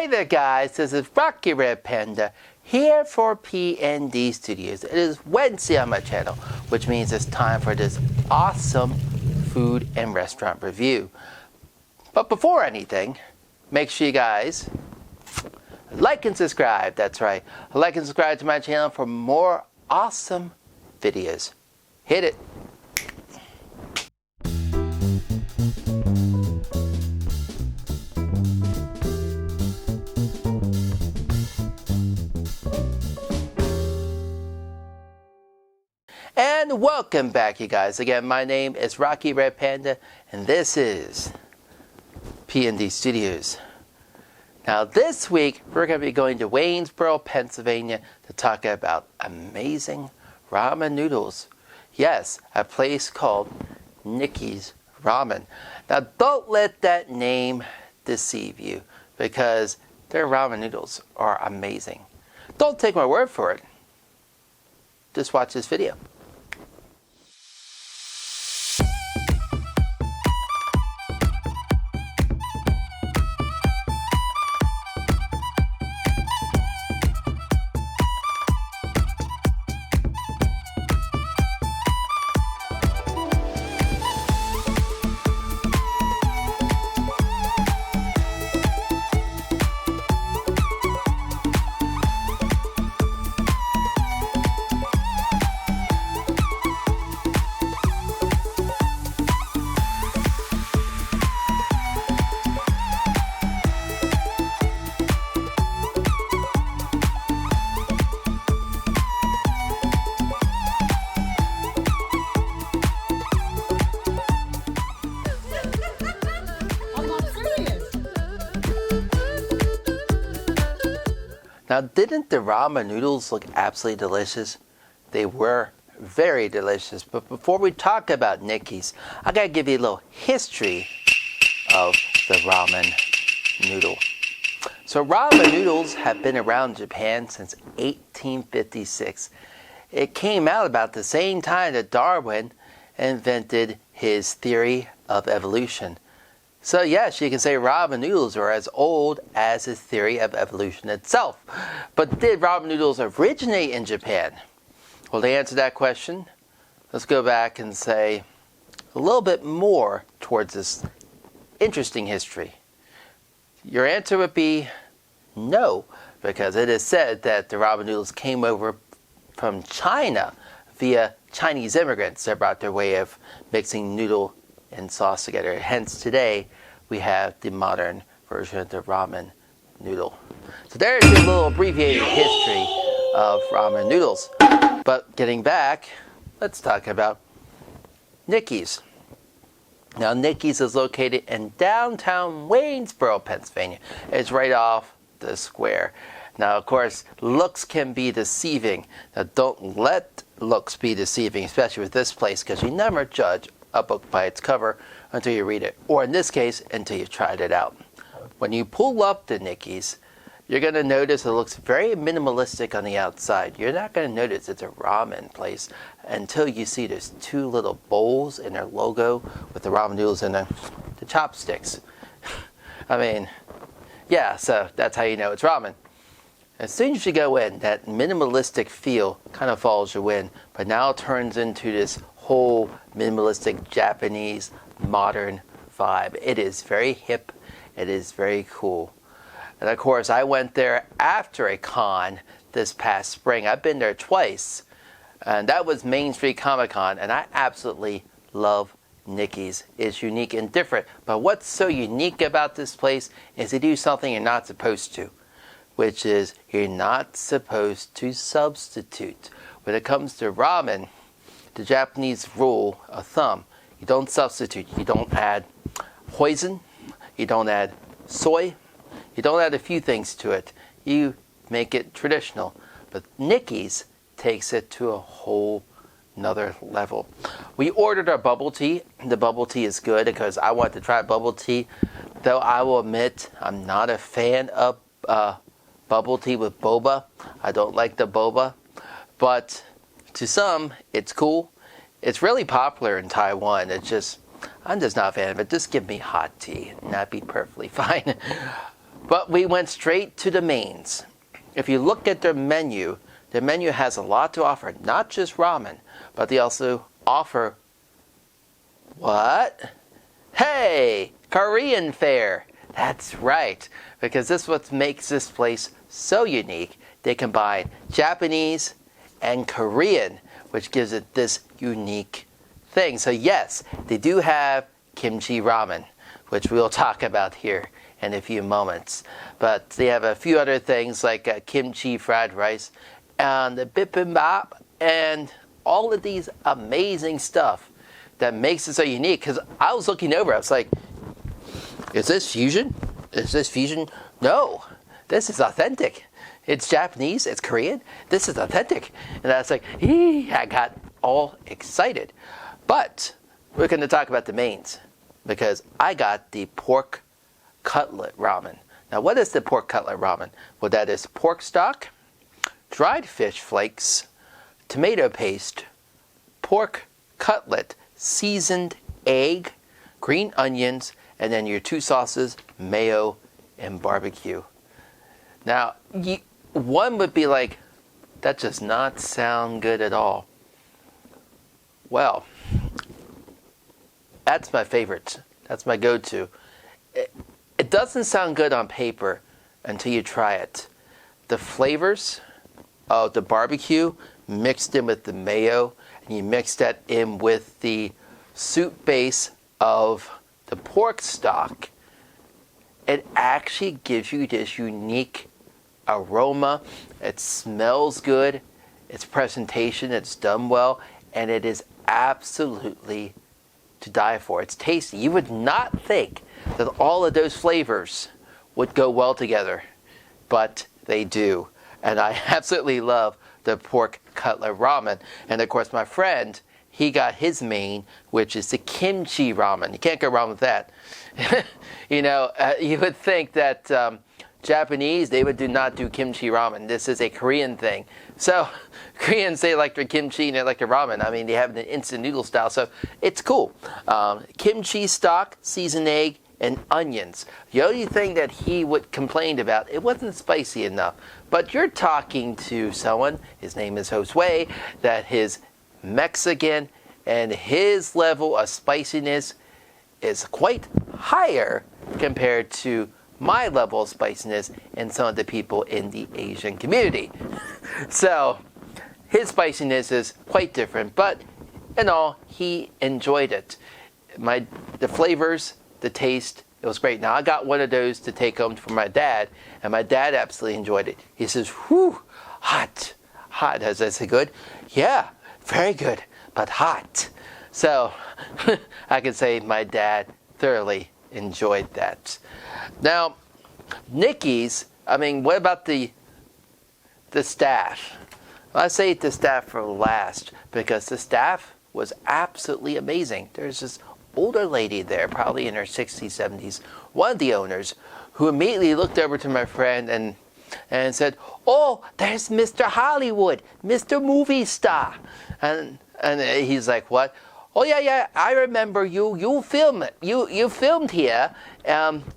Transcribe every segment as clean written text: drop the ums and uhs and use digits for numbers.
Hey there guys, this is Rocky Red Panda here for PND Studios. It is Wednesday on my channel, which means it's time for this awesome food and restaurant review. But before anything, make sure you guys like and subscribe. That's right, like and subscribe to my channel for more awesome videos. Hit it. And welcome back, you guys. Again, my name is Rocky Red Panda, and this is PND Studios. Now, this week, we're going to be going to Waynesboro, Pennsylvania to talk about amazing ramen noodles. Yes, a place called Nikkis Ramen. Now, don't let that name deceive you, because their ramen noodles are amazing. Don't take my word for it. Just watch this video. Now, didn't the ramen noodles look absolutely delicious? They were very delicious. But before we talk about Nikkis, I gotta give you a little history of the ramen noodle. So ramen noodles have been around Japan since 1856. It came out about the same time that Darwin invented his theory of evolution. So yes, you can say ramen noodles are as old as his theory of evolution itself. But did ramen noodles originate in Japan? Well, to answer that question, let's go back and say a little bit more towards this interesting history. Your answer would be no, because it is said that the ramen noodles came over from China via Chinese immigrants that brought their way of mixing noodle and sauce together. Hence today we have the modern version of the ramen noodle. So there's a little abbreviated history of ramen noodles. But getting back, let's talk about Nikkis. Now, Nikkis is located in downtown Waynesboro, Pennsylvania. It's right off the square. Now, of course, looks can be deceiving. Now, don't let looks be deceiving, especially with this place, because you never judge a book by its cover until you read it, or in this case, until you've tried it out. When you pull up the Nikkis, you're going to notice it looks very minimalistic on the outside. You're not going to notice it's a ramen place until you see there's two little bowls in their logo with the ramen noodles and the chopsticks. I mean, yeah, so that's how you know it's ramen. As soon as you go in, that minimalistic feel kind of follows you in, but now it turns into this whole minimalistic Japanese modern vibe. It is very hip. It is very cool. And of course, I went there after a con this past spring. I've been there twice, and that was Main Street Comic Con, and I absolutely love Nikkis. It's unique and different. But what's so unique about this place is they do something you're not supposed to, which is you're not supposed to substitute. When it comes to ramen, the Japanese rule of thumb, you don't substitute. You don't add hoisin, you don't add soy, you don't add a few things to it. You make it traditional. But Nikkis takes it to a whole nother level. We ordered our bubble tea. The bubble tea is good because I want to try bubble tea, though I will admit I'm not a fan of bubble tea with boba. I don't like the boba, but to some, it's cool. It's really popular in Taiwan. I'm just not a fan of it. Just give me hot tea, and that'd be perfectly fine. But we went straight to the mains. If you look at their menu has a lot to offer. Not just ramen, but they also offer what? Hey, Korean fare. That's right, because this is what makes this place so unique. They combine Japanese and Korean, which gives it this unique thing. So yes, they do have kimchi ramen, which we'll talk about here in a few moments. But they have a few other things like kimchi fried rice and the bibimbap and all of these amazing stuff that makes it so unique. Because I was looking over, I was like, is this fusion? Is this fusion? No, this is authentic. It's Japanese, it's Korean, this is authentic. And I was like, I got all excited. But we're going to talk about the mains, because I got the pork cutlet ramen. Now, what is the pork cutlet ramen? Well, that is pork stock, dried fish flakes, tomato paste, pork cutlet, seasoned egg, green onions, and then your two sauces, mayo and barbecue. Now, one would be like, that does not sound good at all. Well, that's my favorite. That's my go-to. It doesn't sound good on paper until you try it. The flavors of the barbecue mixed in with the mayo, and you mix that in with the soup base of the pork stock, it actually gives you this unique aroma. It smells good. Its presentation, it's done well, and it is absolutely to die for. It's tasty. You would not think that all of those flavors would go well together, but they do. And I absolutely love the pork cutlet ramen. And of course, my friend, he got his main, which is the kimchi ramen. You can't go wrong with that. You would think that Japanese, they would not do kimchi ramen. This is a Korean thing. So Koreans, they like their kimchi and they like their ramen. I mean, they have it in instant noodle style, so it's cool. Kimchi stock, seasoned egg, and onions. The only thing that he would complain about, it wasn't spicy enough. But you're talking to someone, his name is Josue, that his Mexican and his level of spiciness is quite higher compared to my level of spiciness and some of the people in the Asian community. So his spiciness is quite different, but in all, he enjoyed it. The flavors, the taste, it was great. Now, I got one of those to take home for my dad, and my dad absolutely enjoyed it. He says, whew, hot. Hot. Is that good? Yeah, very good, but hot. So I can say my dad thoroughly enjoyed that. Now, Nikkis, I mean, what about the staff? Well, I say the staff for last, because the staff was absolutely amazing. There's this older lady there, probably in her 60s, 70s, one of the owners, who immediately looked over to my friend and said, "Oh, there's Mr. Hollywood, Mr. Movie Star." And he's like, "What?" "Oh, yeah, I remember you. You filmed here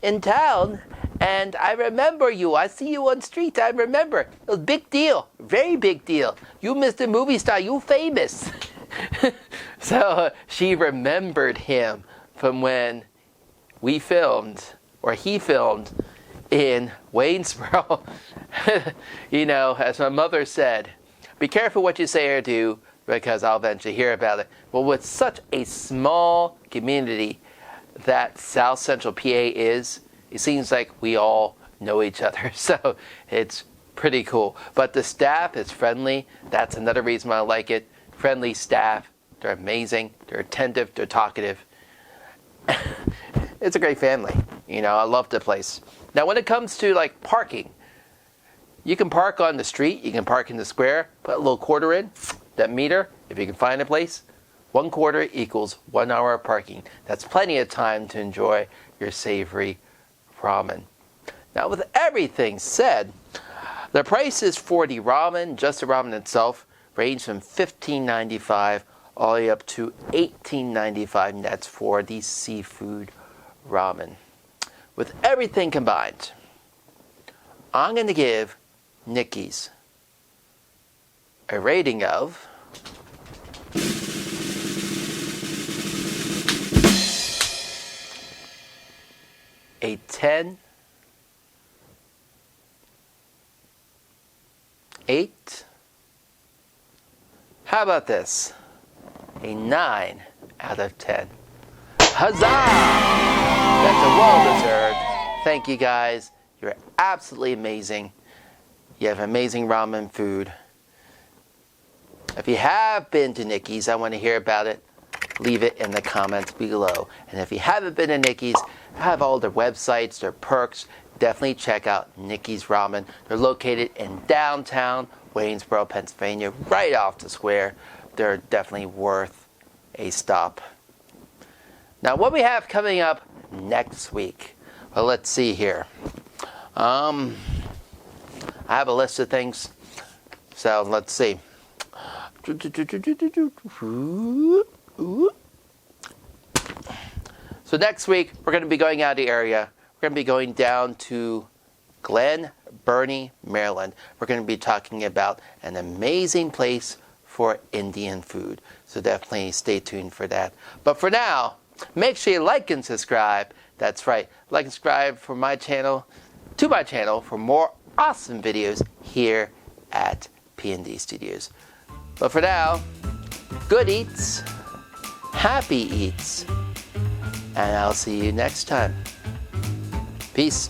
in town, and I remember you. I see you on street. I remember. It was a big deal, very big deal. You, Mr. Movie Star, you famous." So she remembered him from when we filmed, or he filmed, in Waynesboro. As my mother said, be careful what you say or do, because I'll eventually hear about it. Well, with such a small community that South Central PA is, it seems like we all know each other. So it's pretty cool. But the staff is friendly. That's another reason why I like it. Friendly staff. They're amazing. They're attentive. They're talkative. It's a great family. I love the place. Now, when it comes to parking, you can park on the street. You can park in the square. Put a little quarter in. That meter, if you can find a place, 1 quarter equals 1 hour of parking. That's plenty of time to enjoy your savory ramen. Now, with everything said, the prices for the ramen, just the ramen itself, range from $15.95 all the way up to $18.95, and that's for the seafood ramen. With everything combined, I'm going to give Nikkis a rating of a 10, 8. How about this? A 9 out of 10. Huzzah! That's a well-deserved. Thank you guys. You're absolutely amazing. You have amazing ramen food. If you have been to Nikkis, I want to hear about it. Leave it in the comments below. And if you haven't been to Nikkis, I have all their websites, their perks. Definitely check out Nikkis Ramen. They're located in downtown Waynesboro, Pennsylvania, right off the square. They're definitely worth a stop. Now, what we have coming up next week? Well, let's see here. I have a list of things. So let's see. So next week, we're going to be going out of the area. We're going to be going down to Glen Burnie, Maryland. We're going to be talking about an amazing place for Indian food. So definitely stay tuned for that. But for now, make sure you like and subscribe. That's right, like and subscribe for my channel, to my channel for more awesome videos here at P&D Studios. But for now, good eats, happy eats, and I'll see you next time. Peace.